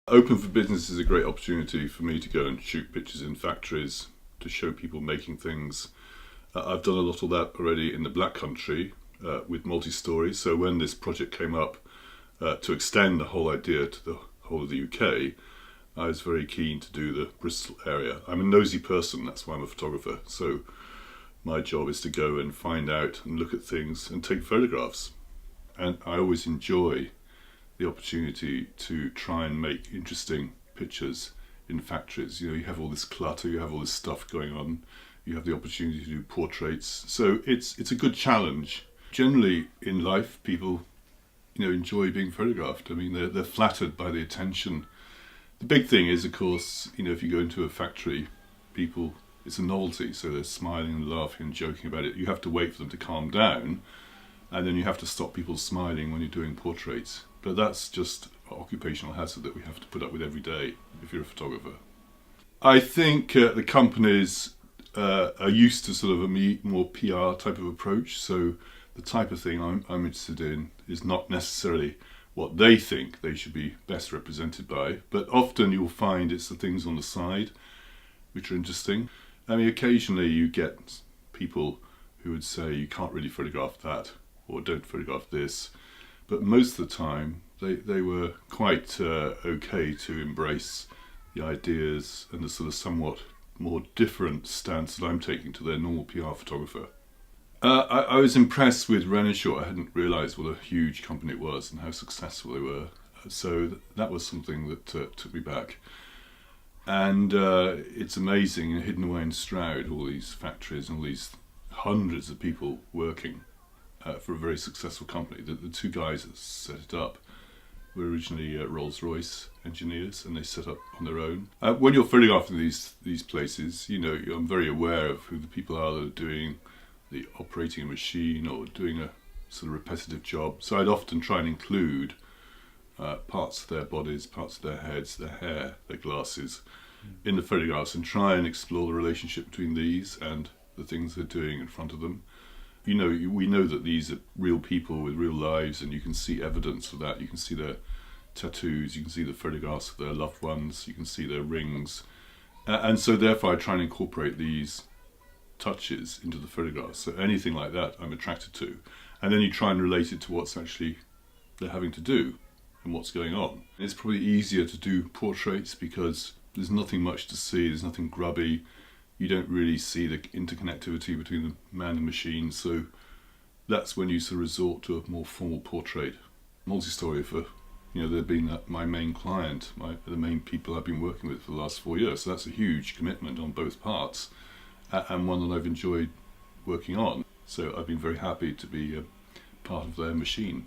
Open for Business is a great opportunity for me to go and shoot pictures in factories, to show people making things. I've done a lot of that already in the Black Country with Multistory, so when this project came up to extend the whole idea to the whole of the UK, I was very keen to do the Bristol area. I'm a nosy person, that's why I'm a photographer, so my job is to go and find out and look at things and take photographs. And I always enjoy the opportunity to try and make interesting pictures in factories. You know, you have all this clutter, you have all this stuff going on, you have the opportunity to do portraits. So it's a good challenge. Generally in life, people, enjoy being photographed. I mean, they're flattered by the attention. The big thing is, of course, if you go into a factory, people, it's a novelty, so they're smiling and laughing and joking about it. You have to wait for them to calm down, and then you have to stop people smiling when you're doing portraits. But that's just an occupational hazard that we have to put up with every day if you're a photographer. I think the companies are used to sort of a more PR type of approach, so the type of thing I'm interested in is not necessarily what they think they should be best represented by, but often you'll find it's the things on the side which are interesting. I mean, occasionally you get people who would say you can't really photograph that, or don't photograph this, but most of the time they were quite okay to embrace the ideas and the sort of somewhat more different stance that I'm taking to their normal PR photographer. I was impressed with Renishaw. I hadn't realised what a huge company it was and how successful they were. So that was something that took me back. And it's amazing, hidden away in Stroud, all these factories and all these hundreds of people working for a very successful company. The two guys that set it up were originally Rolls-Royce engineers, and they set up on their own. When you're photographing these places, I'm very aware of who the people are that are doing the operating a machine or doing a sort of repetitive job. So I'd often try and include parts of their bodies, parts of their heads, their hair, their glasses in the photographs, and try and explore the relationship between these and the things they're doing in front of them. We know that these are real people with real lives, and you can see evidence of that. You can see their tattoos, you can see the photographs of their loved ones, you can see their rings. And so therefore I try and incorporate these touches into the photographs. So anything like that I'm attracted to. And then you try and relate it to what's actually they're having to do and what's going on. It's probably easier to do portraits because there's nothing much to see, there's nothing grubby. You don't really see the interconnectivity between the man and machine, so that's when you sort of resort to a more formal portrait. Multistory, they've been my main client, the main people I've been working with for the last 4 years, so that's a huge commitment on both parts, and one that I've enjoyed working on. So I've been very happy to be a part of their machine.